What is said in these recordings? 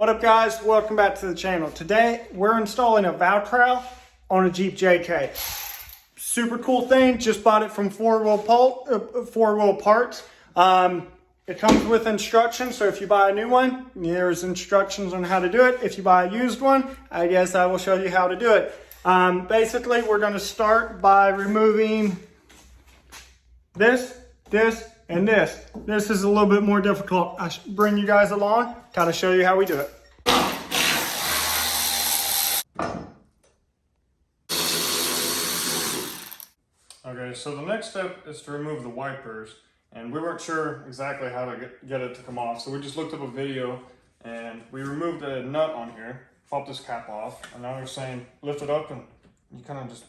What up guys, welcome back to the channel. Today we're installing a Vicowl on a Jeep JK. Super cool thing, just bought it from four wheel parts. It comes with instructions, so if you buy a new one, there's instructions on how to do it. If you buy a used one, I guess I will show you how to do it. Basically we're going to start by removing this, and this. This is a little bit more difficult. I should bring you guys along, kind of show you how we do it. Okay, so the next step is to remove the wipers, and we weren't sure exactly how to get it to come off, so we just looked up a video and we removed a nut on here, popped this cap off, and now they're saying lift it up and you kind of just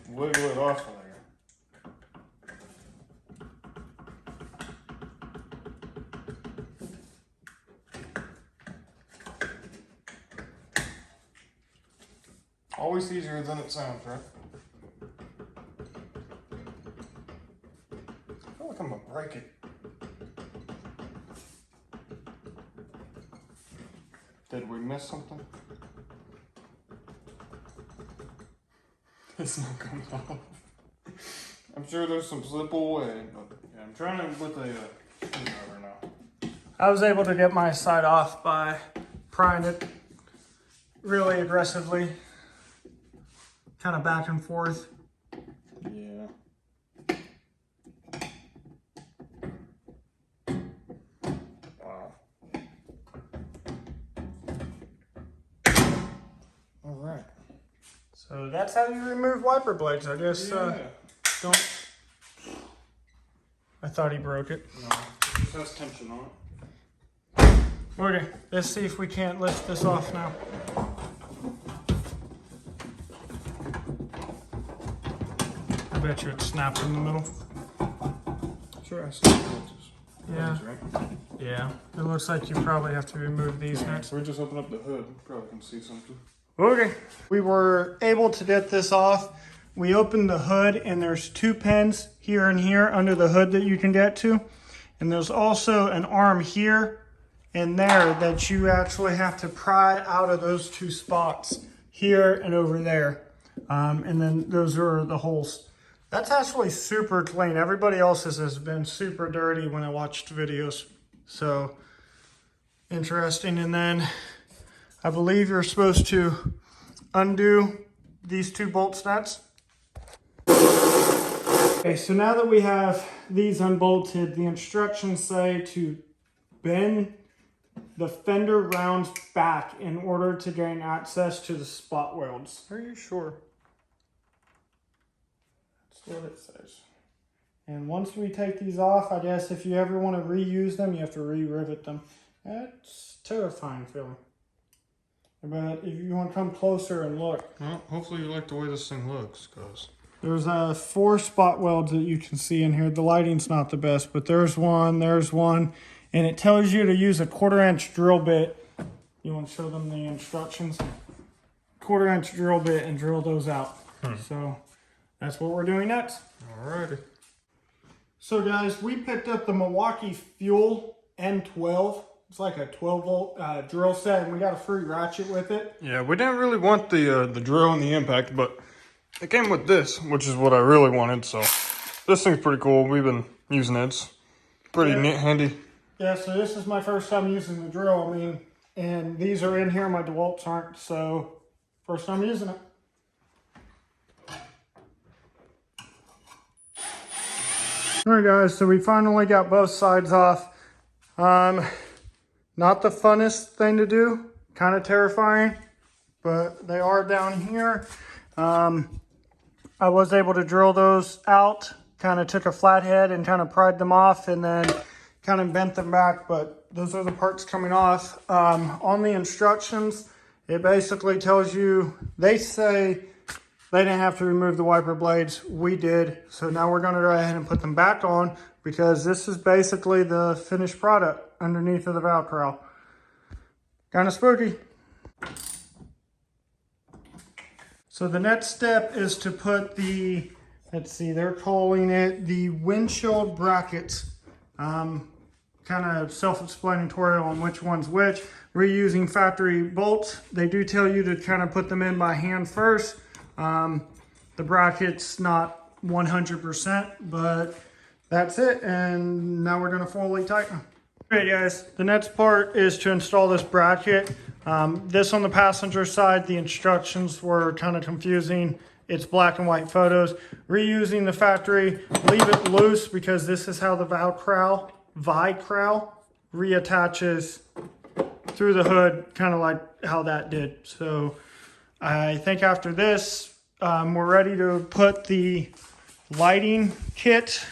wiggle it off from there. Always easier than it sounds, right? I feel like I'm gonna break it. Did we miss something? It's not coming off. I'm sure there's some simple way, but yeah, I'm trying to with a screwdriver now. I was able to get my side off by prying it really aggressively. Kind of back and forth. Yeah. Wow. All right. So that's how you remove wiper blades, I guess. Yeah. Don't. I thought he broke it. No, it just has tension on it. Okay, let's see if we can't lift this off now. I bet you it snapped in the middle. Sure, I see it. Yeah. Right? Yeah. It looks like you probably have to remove these next. So we just open up the hood. Probably can see something. Okay. We were able to get this off. We opened the hood and there's two pins here and here under the hood that you can get to. And there's also an arm here and there that you actually have to pry out of those two spots here and over there. And then those are the holes. That's actually super clean. Everybody else's has been super dirty when I watched videos. So interesting. And then I believe you're supposed to undo these two bolt nuts. Okay, so now that we have these unbolted, the instructions say to bend the fender rounds back in order to gain access to the spot welds. Are you sure? What it says. And once we take these off, I guess if you ever want to reuse them, you have to re-rivet them. That's terrifying feeling. But if you want to come closer and look. Well, hopefully you like the way this thing looks, because There's 4 spot welds that you can see in here. The lighting's not the best, but there's one, and it tells you to use a 1/4-inch drill bit. You want to show them the instructions? 1/4-inch drill bit and drill those out. So that's what we're doing next. alrighty. So guys, we picked up the Milwaukee Fuel N12. It's like a 12-volt drill set, and we got a free ratchet with it. Yeah, we didn't really want the drill and the impact, but it came with this, which is what I really wanted. So this thing's pretty cool. We've been using it. It's pretty neat, handy. Yeah, so this is my first time using the drill. I mean, and these are in here. My DeWalt's aren't, so first time using it. All right, guys, so we finally got both sides off. Not the funnest thing to do, kind of terrifying, but they are down here. I was able to drill those out, kind of took a flathead and kind of pried them off and then kind of bent them back, but those are the parts coming off. On the instructions, it basically tells you, they say they didn't have to remove the wiper blades. We did. So now we're going to go ahead and put them back on because this is basically the finished product underneath of the Vicowl. Kind of spooky. So the next step is to put the, let's see, they're calling it the windshield brackets. Kind of self-explanatory on which one's which, reusing factory bolts. They do tell you to kind of put them in by hand first. The bracket's not 100%, but that's it. And now we're gonna fully tighten them. Okay guys, the next part is to install this bracket. This on the passenger side, the instructions were kind of confusing. It's black and white photos. Reusing the factory, leave it loose because this is how the Vicowl reattaches through the hood, kind of like how that did. So I think after this, we're ready to put the lighting kit.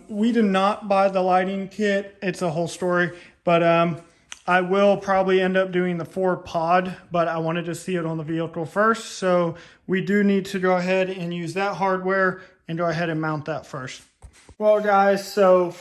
We did not buy the lighting kit. It's a whole story, but I will probably end up doing the 4-pod, but I wanted to see it on the vehicle first. So we do need to go ahead and use that hardware and go ahead and mount that first. Well guys, so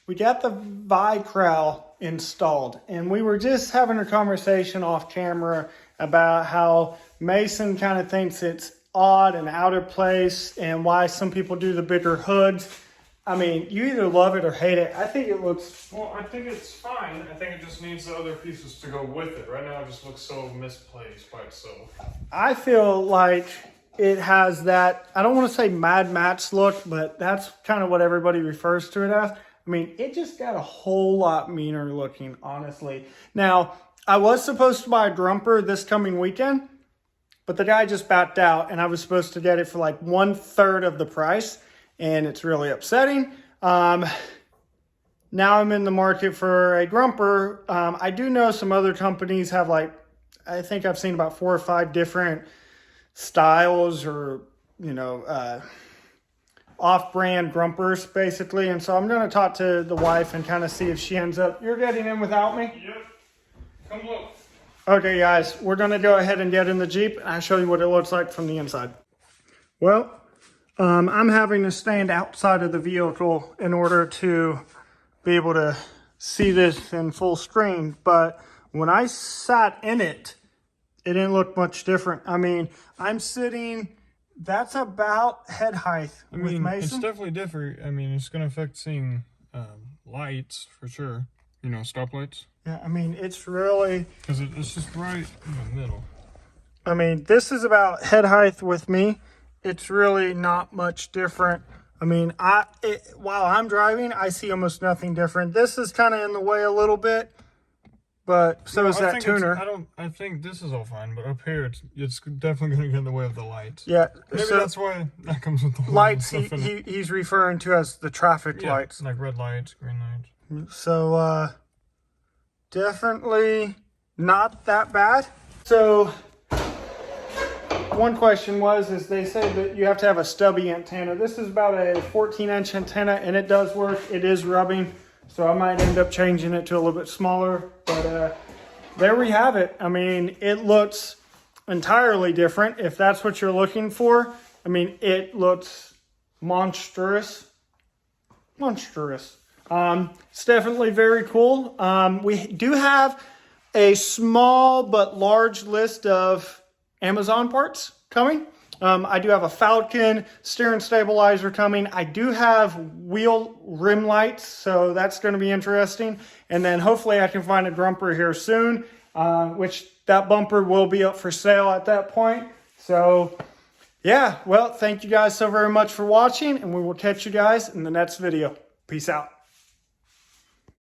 we got the Vicowl installed and we were just having a conversation off camera about how Mason kind of thinks it's odd and out of place and why some people do the bigger hoods. I mean, you either love it or hate it. I think it looks... Well, I think it's fine. I think it just needs the other pieces to go with it. Right now it just looks so misplaced by itself. I feel like it has that, I don't want to say Mad Max look, but that's kind of what everybody refers to it as. I mean, it just got a whole lot meaner looking, honestly. Now, I was supposed to buy a grumper this coming weekend, but the guy just backed out and I was supposed to get it for like 1/3 of the price. And it's really upsetting. Now I'm in the market for a grumper. I do know some other companies have like, I think I've seen about 4 or 5 different styles or, you know, off-brand grumpers basically. And so I'm gonna talk to the wife and kind of see if she ends up, you're getting in without me? Yep, come look. Okay guys, we're gonna go ahead and get in the Jeep and I'll show you what it looks like from the inside. Well, I'm having to stand outside of the vehicle in order to be able to see this in full screen. But when I sat in it, it didn't look much different. I mean, I'm sitting, that's about head height with Mason. It's definitely different. I mean, it's going to affect seeing lights for sure. You know, stoplights. Yeah, I mean, it's really... Because it's just right in the middle. I mean, this is about head height with me. It's really not much different. I mean, while I'm driving, I see almost nothing different. This is kind of in the way a little bit, but so is that tuner. I think this is all fine, but up here, it's definitely going to get in the way of the lights. Yeah. Maybe so that's why that comes with the lights. He's referring to as the traffic lights. Like red lights, green lights. So, definitely not that bad. So... one question is they say that you have to have a stubby antenna. This is about a 14-inch antenna, and it does work. It is rubbing, so I might end up changing it to a little bit smaller. But there we have it. I mean, it looks entirely different if that's what you're looking for. I mean, it looks monstrous. Monstrous. It's definitely very cool. We do have a small but large list of Amazon parts coming. I do have a Falcon steering stabilizer coming. I do have wheel rim lights, so that's going to be interesting. And then hopefully I can find a grumper here soon, which that bumper will be up for sale at that point. So yeah, well, thank you guys so very much for watching, and we will catch you guys in the next video. Peace out.